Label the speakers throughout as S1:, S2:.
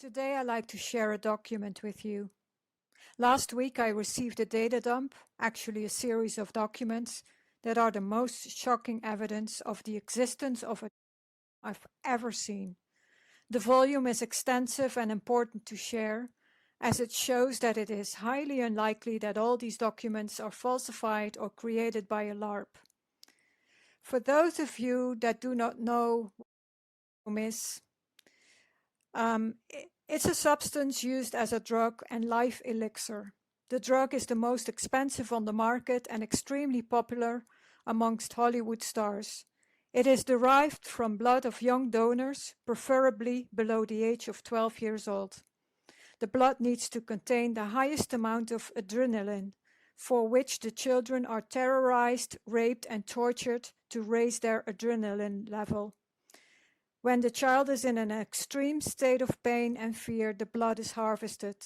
S1: Today I'd like to share a document with you. Last week I received a data dump, actually a series of documents that are the most shocking evidence of the existence of a I've ever seen. The volume is extensive and important to share, as it shows that it is highly unlikely that all these documents are falsified or created by a LARP. For those of you that do not know what is, it's a substance used as a drug and life elixir. The drug is the most expensive on the market and extremely popular amongst Hollywood stars. It is derived from blood of young donors, preferably below the age of 12 years old. The blood needs to contain the highest amount of adrenaline, for which the children are terrorized, raped, and tortured to raise their adrenaline level. When the child is in an extreme state of pain and fear, the blood is harvested.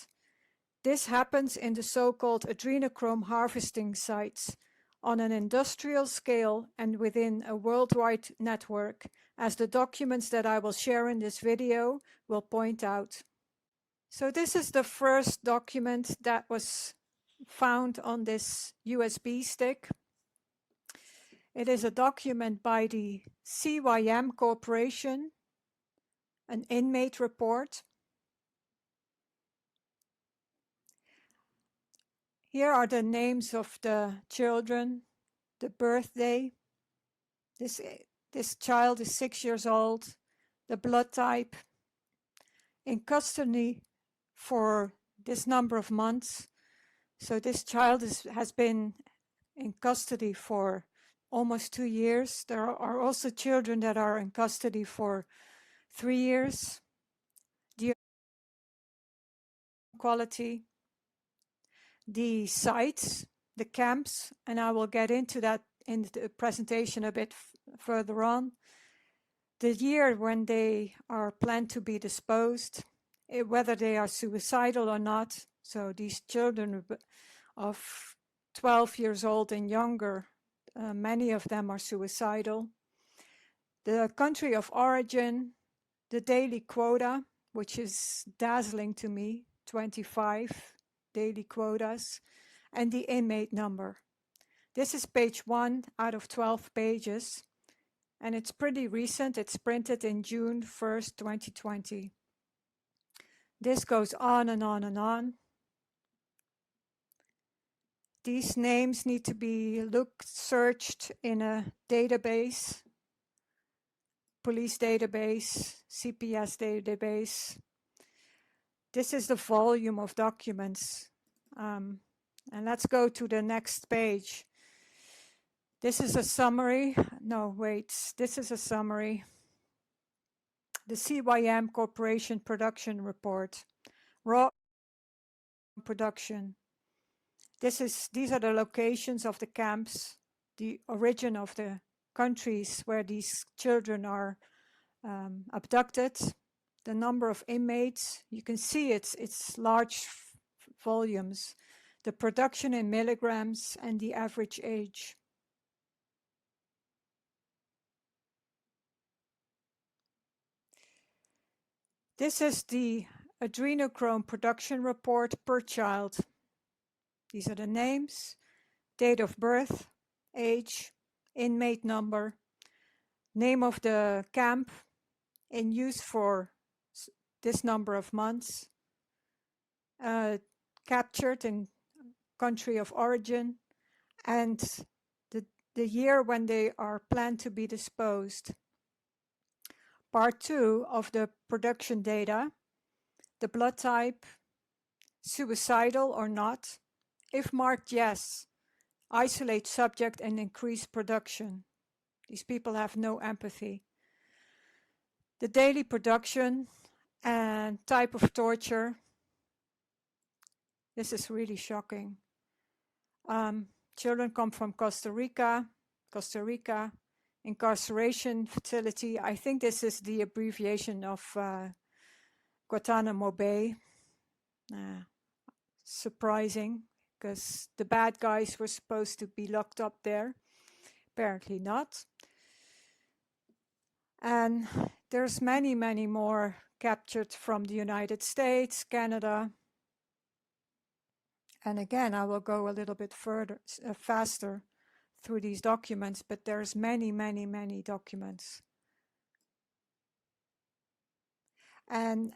S1: This happens in the so-called adrenochrome harvesting sites on an industrial scale and within a worldwide network, as the documents that I will share in this video will point out. So this is the first document that was found on this USB stick. It is a document by the CYM Corporation, an inmate report. Here are the names of the children, the birthday. This child is 6 years old, the blood type, in custody for this number of months. So this child has been in custody for almost 2 years. There are also children that are in custody for 3 years. The quality, the sites, the camps, and I will get into that in the presentation a bit further on. The year when they are planned to be disposed, whether they are suicidal or not. So these children of 12 years old and younger, many of them are suicidal. The country of origin, the daily quota, which is dazzling to me, 25 daily quotas, and the inmate number. This is page 1 out of 12 pages, and it's pretty recent. It's printed in June 1st, 2020. This goes on and on and on. These names need to be searched in a database, police database, CPS database. This is the volume of documents. And let's go to the next page. This is a summary. No, wait, this is a summary. The CYM Corporation Production Report. Raw production. These are the locations of the camps, the origin of the countries where these children are abducted, the number of inmates. You can see it's large volumes, the production in milligrams, and the average age. This is the adrenochrome production report per child. These are the names, date of birth, age, inmate number, name of the camp in use for this number of months, captured in country of origin, and the year when they are planned to be disposed. Part 2 of the production data, the blood type, suicidal or not. If marked yes, isolate subject and increase production. These people have no empathy. The daily production and type of torture. This is really shocking. Children come from Costa Rica, incarceration facility. I think this is the abbreviation of Guantanamo Bay. Surprising, because the bad guys were supposed to be locked up there. Apparently not. And there's many more captured from the United States, Canada. And again, I will go a little bit further, faster through these documents, but there's many, many, many documents. And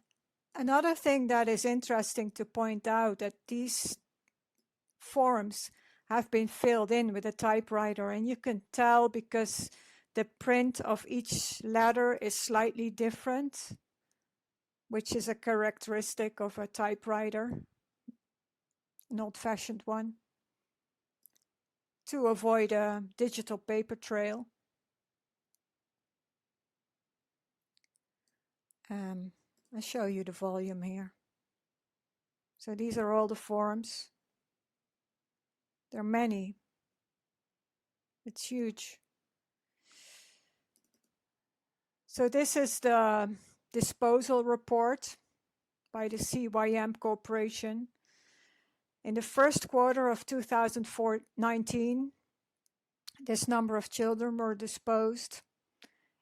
S1: another thing that is interesting to point out, that these forms have been filled in with a typewriter, and you can tell because the print of each letter is slightly different, which is a characteristic of a typewriter, an old-fashioned one, to avoid a digital paper trail. I'll show you the volume here. So these are all the forms. There are many. It's huge. So this is the disposal report by the CYM Corporation. In the first quarter of 2019, this number of children were disposed.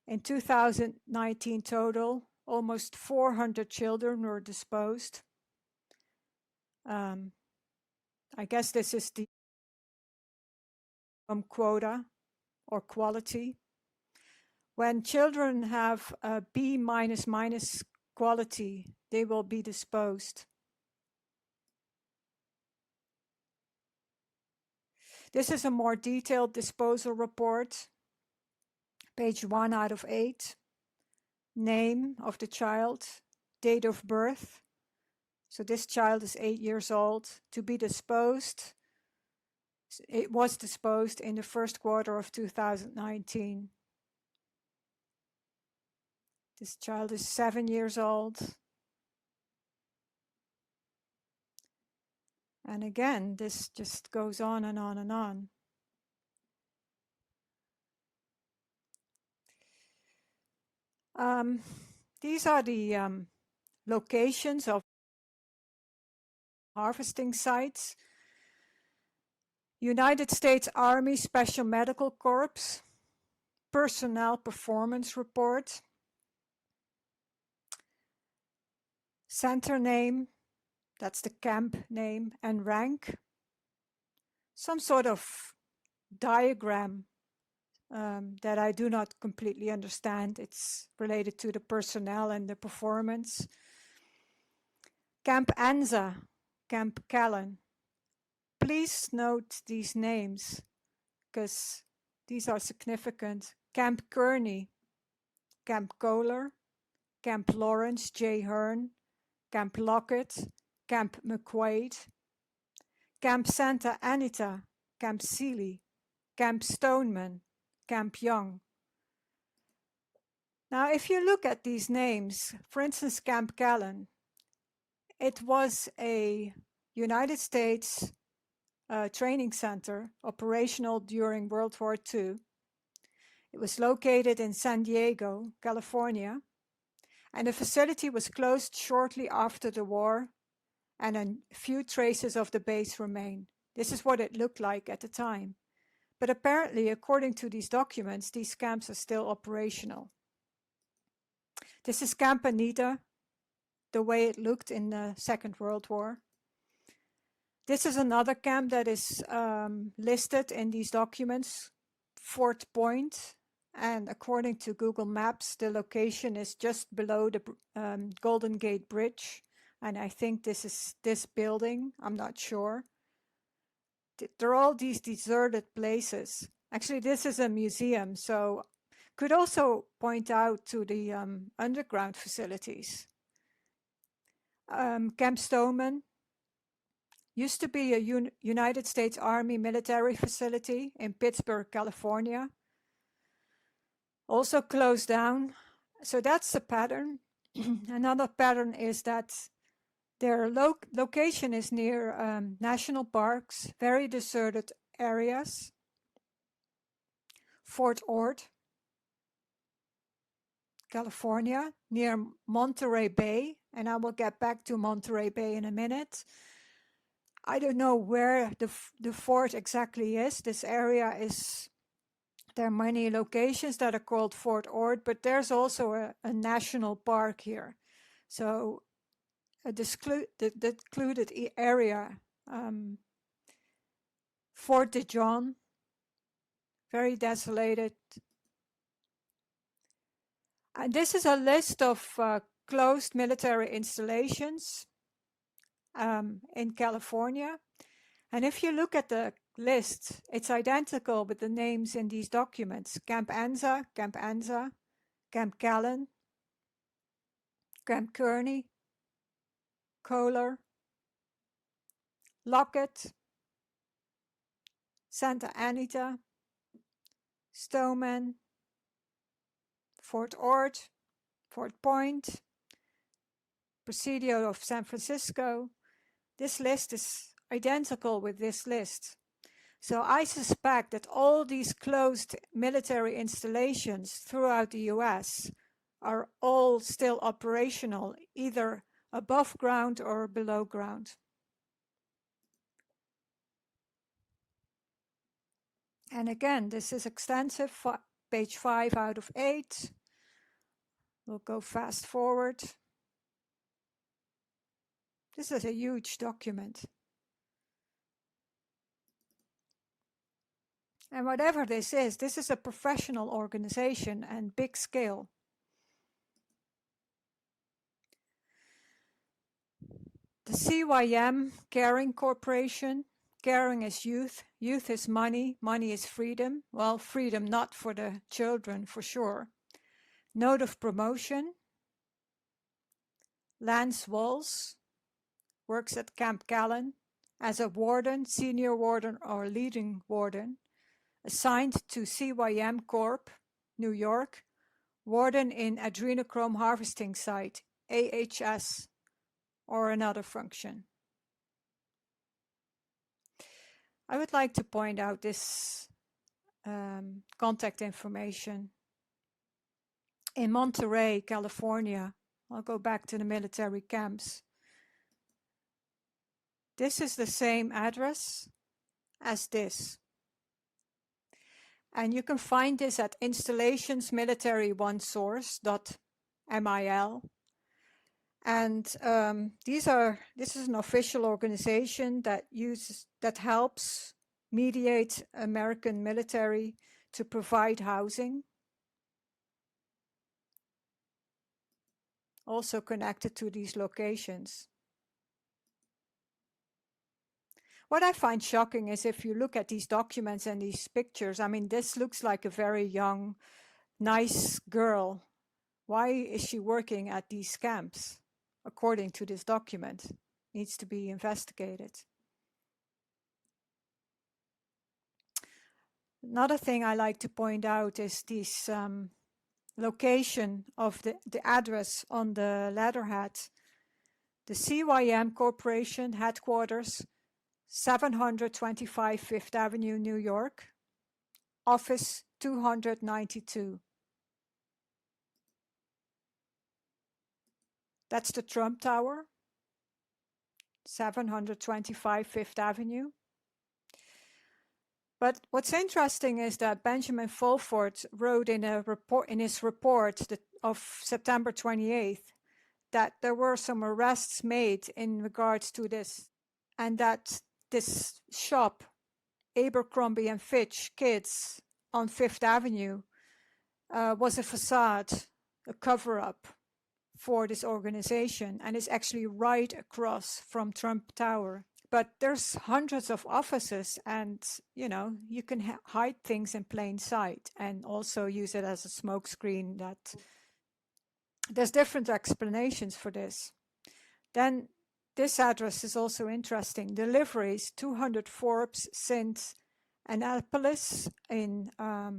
S1: In 2019 total, almost 400 children were disposed. I guess this is the quota or quality. When children have a B minus minus quality, they will be disposed. This is a more detailed disposal report. Page 1 out of 8. Name of the child, date of birth. So this child is 8 years old. To be disposed, it was disposed in the first quarter of 2019. This child is 7 years old. And again, this just goes on and on and on. These are the locations of harvesting sites. United States Army Special Medical Corps, Personnel Performance Report, center name, that's the camp name, and rank. Some sort of diagram that I do not completely understand. It's related to the personnel and the performance. Camp Anza, Camp Callan. Please note these names because these are significant. Camp Kearney, Camp Kohler, Camp Lawrence J. Hearn, Camp Lockett, Camp McQuaid, Camp Santa Anita, Camp Sealy, Camp Stoneman, Camp Young. Now, if you look at these names, for instance, Camp Callan, it was a United States training center operational during World War II. It was located in San Diego, California, and the facility was closed shortly after the war, and a few traces of the base remain. This is what it looked like at the time. But apparently, according to these documents, these camps are still operational. This is Camp Anita, the way it looked in the Second World War. This is another camp that is listed in these documents, Fort Point, and according to Google Maps, the location is just below the Golden Gate Bridge, and I think this is this building, I'm not sure. There are all these deserted places. Actually, this is a museum, so could also point out to the underground facilities. Camp Stoneman used to be a United States Army military facility in Pittsburgh, California. Also closed down. So that's a pattern. Another pattern is that their location is near national parks, very deserted areas. Fort Ord, California, near Monterey Bay, and I will get back to Monterey Bay in a minute. I don't know where the fort exactly is. This area is, there are many locations that are called Fort Ord, but there's also a national park here. So the secluded area, Fort de John, very desolated. And this is a list of closed military installations in California. And if you look at the list, it's identical with the names in these documents: Camp Anza, Camp Callan, Camp Kearney, Kohler, Lockett, Santa Anita, Stoneman, Fort Ord, Fort Point, Presidio of San Francisco. This list is identical with this list. So I suspect that all these closed military installations throughout the US are all still operational, either above ground or below ground. And again, this is extensive, page 5 out of 8. We'll go fast forward. This is a huge document. And whatever this is a professional organization and big scale. The CYM Caring Corporation. Caring is youth, youth is money, money is freedom. Well, freedom not for the children, for sure. Note of promotion. Lance Walls works at Camp Callan as a warden, senior warden or leading warden, assigned to CYM Corp, New York, warden in adrenochrome harvesting site, AHS, or another function. I would like to point out this contact information. In Monterey, California, I'll go back to the military camps. This is the same address as this. And you can find this at installationsmilitary1source.mil. And this is an official organization that helps mediate American military to provide housing, also connected to these locations. What I find shocking is if you look at these documents and these pictures, I mean, this looks like a very young, nice girl. Why is she working at these camps? According to this document, needs to be investigated. Another thing I like to point out is this location of the address on the letterhead. The CYM Corporation headquarters, 725 Fifth Avenue, New York, office 292. That's the Trump Tower, 725 Fifth Avenue. But what's interesting is that Benjamin Fulford wrote in his report of September 28th that there were some arrests made in regards to this, and that this shop, Abercrombie and Fitch Kids on Fifth Avenue, was a facade, a cover-up for this organization, and is actually right across from Trump Tower. But there's hundreds of offices, and you can hide things in plain sight and also use it as a smokescreen. That there's different explanations for this. Then this address is also interesting. Deliveries 200 Forbes St. Annapolis in I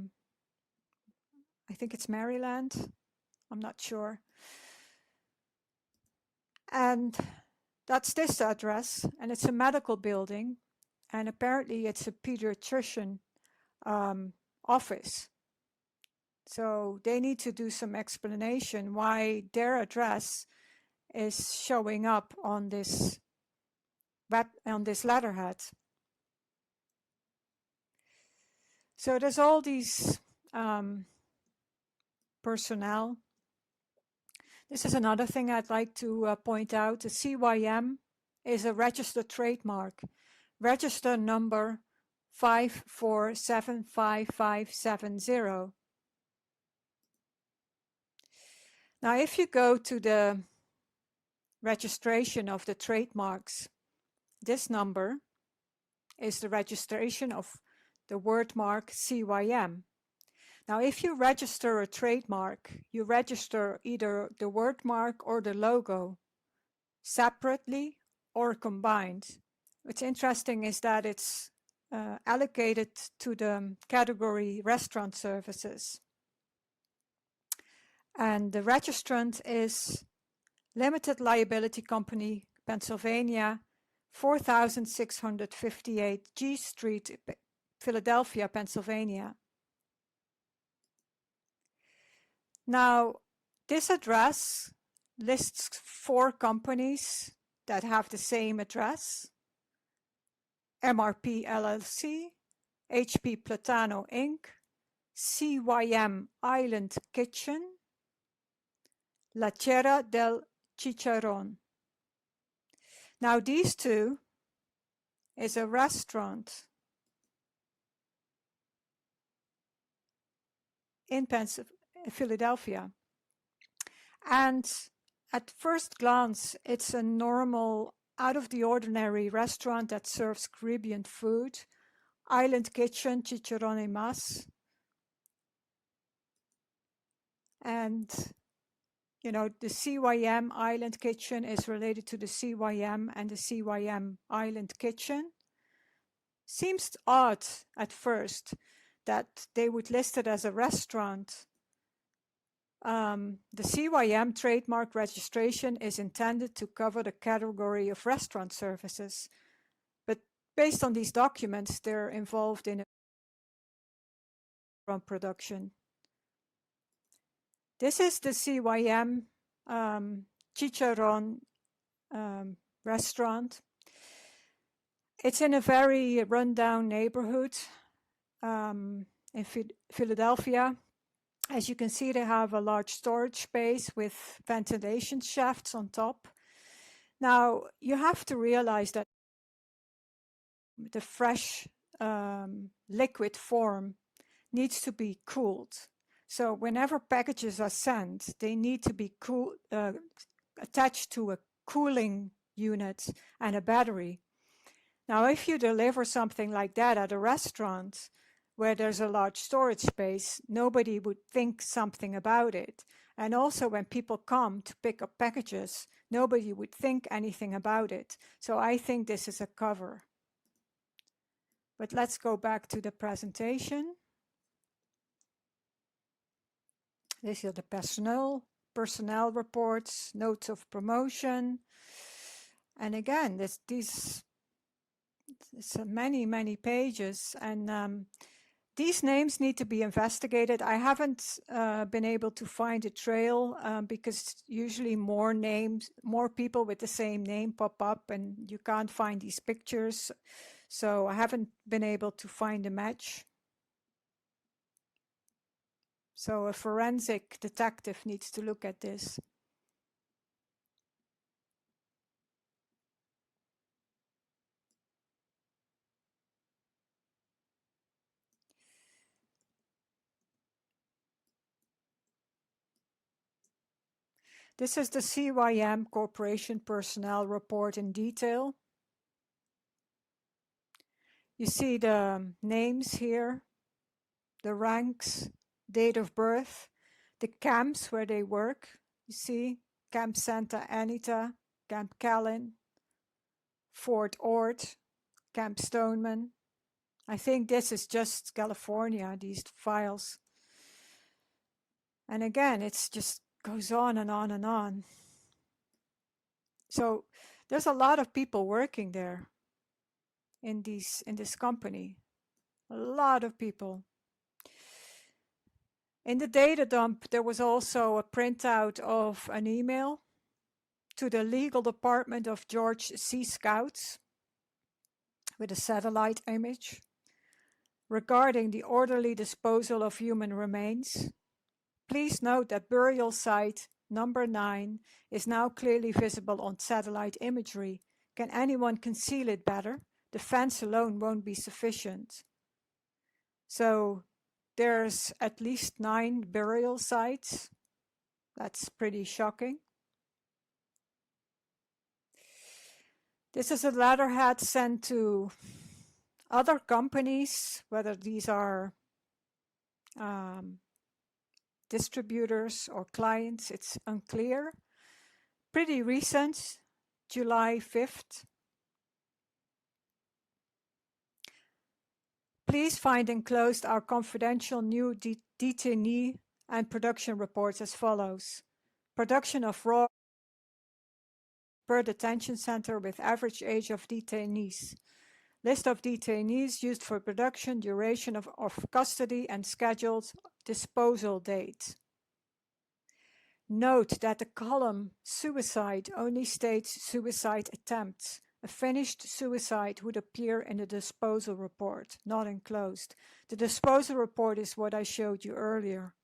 S1: think it's Maryland. I'm not sure. And that's this address, and it's a medical building, and apparently it's a pediatrician office. So they need to do some explanation why their address is showing up on this letterhead. So there's all these personnel. This is another thing I'd like to point out. The CYM is a registered trademark, register number 5475570. Now, if you go to the registration of the trademarks, this number is the registration of the word mark CYM. Now, if you register a trademark, you register either the word mark or the logo separately or combined. What's interesting is that it's allocated to the category restaurant services. And the registrant is Limited Liability Company, Pennsylvania, 4658 G Street, Philadelphia, Pennsylvania. Now, this address lists 4 companies that have the same address: MRP LLC, HP Platano Inc., CYM Island Kitchen, La Cera del Chicharron. Now, these two is a restaurant in Philadelphia. And at first glance, it's a normal, out of the ordinary restaurant that serves Caribbean food. Island Kitchen, Chicharron y Mas. And, you know, the CYM Island Kitchen is related to the CYM and the CYM Island Kitchen. Seems odd at first that they would list it as a restaurant. The CYM trademark registration is intended to cover the category of restaurant services, but based on these documents, they're involved in a production. This is the CYM Chicharron restaurant. It's in a very rundown neighborhood in Philadelphia. As you can see, they have a large storage space with ventilation shafts on top. Now, you have to realize that the fresh liquid form needs to be cooled. So whenever packages are sent, they need to be attached to a cooling unit and a battery. Now, if you deliver something like that at a restaurant where there's a large storage space, nobody would think something about it. And also when people come to pick up packages, nobody would think anything about it. So I think this is a cover. But let's go back to the presentation. These are the personnel reports, notes of promotion. And again, it's many pages, and these names need to be investigated. I haven't been able to find a trail because usually more people with the same name pop up and you can't find these pictures. So I haven't been able to find a match. So a forensic detective needs to look at this. This is the CYM Corporation Personnel Report in detail. You see the names here, the ranks, date of birth, the camps where they work. You see Camp Santa Anita, Camp Callan, Fort Ord, Camp Stoneman. I think this is just California, these files. And again, it's just goes on and on and on. So there's a lot of people working there in this company. A lot of people. In the data dump, there was also a printout of an email to the legal department of George C. Scouts with a satellite image regarding the orderly disposal of human remains. Please note that burial site number 9, is now clearly visible on satellite imagery. Can anyone conceal it better? The fence alone won't be sufficient. So there's at least 9 burial sites. That's pretty shocking. This is a letterhead sent to other companies, whether these are distributors or clients, it's unclear. Pretty recent, July 5th. Please find enclosed our confidential new detainee and production reports as follows. Production of raw per detention center with average age of detainees. List of detainees used for production, duration of custody, and scheduled disposal date. Note that the column suicide only states suicide attempts. A finished suicide would appear in the disposal report, not enclosed. The disposal report is what I showed you earlier.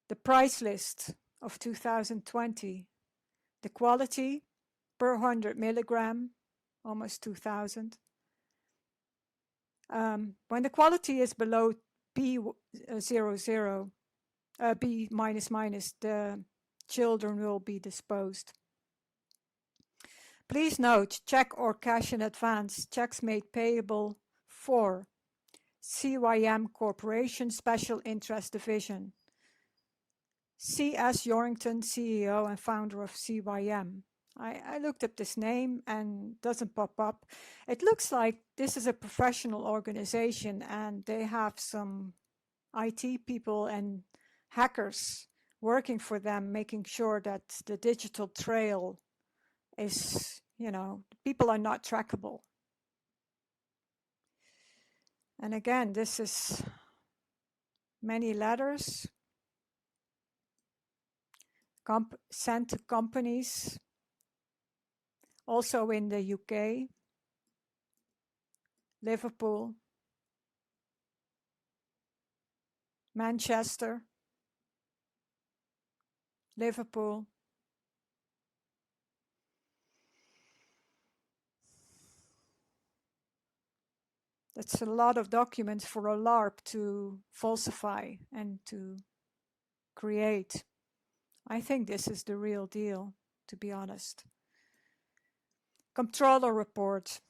S1: The price list of 2020. The quality per 100 milligram, almost 2000. When the quality is below B00, B minus minus, the children will be disposed. Please note, check or cash in advance, checks made payable for CYM Corporation Special Interest Division. C.S. Yorrington, CEO and founder of CYM. I looked up this name and doesn't pop up. It looks like this is a professional organization and they have some IT people and hackers working for them, making sure that the digital trail is, people are not trackable. And again, this is many letters sent to companies, also in the UK, Liverpool, Manchester, Liverpool. That's a lot of documents for a LARP to falsify and to create. I think this is the real deal, to be honest. Controller report.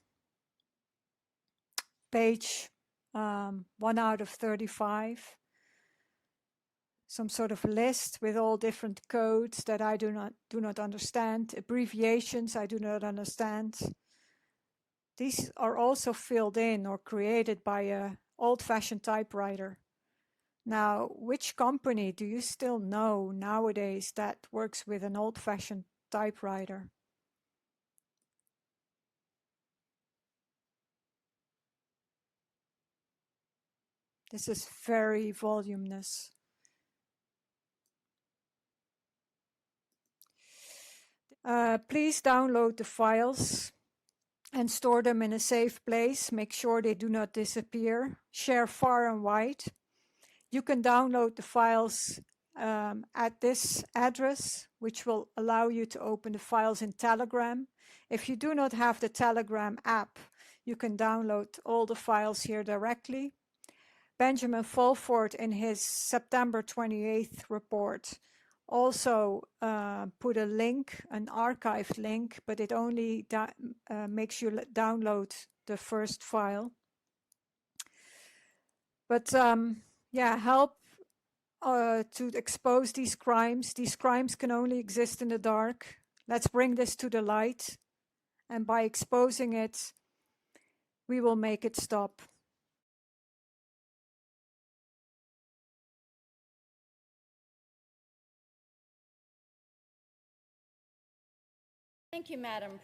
S1: Page 1 out of 35. Some sort of list with all different codes that I do not understand. Abbreviations I do not understand. These are also filled in or created by an old-fashioned typewriter. Now, which company do you still know nowadays that works with an old-fashioned typewriter? This is very voluminous. Please download the files and store them in a safe place. Make sure they do not disappear. Share far and wide. You can download the files at this address, which will allow you to open the files in Telegram. If you do not have the Telegram app, you can download all the files here directly. Benjamin Fulford, in his September 28th report, also put a link, an archived link, but it only makes you download the first file. But yeah, help to expose these crimes. These crimes can only exist in the dark. Let's bring this to the light. And by exposing it, we will make it stop.
S2: Thank you, Madam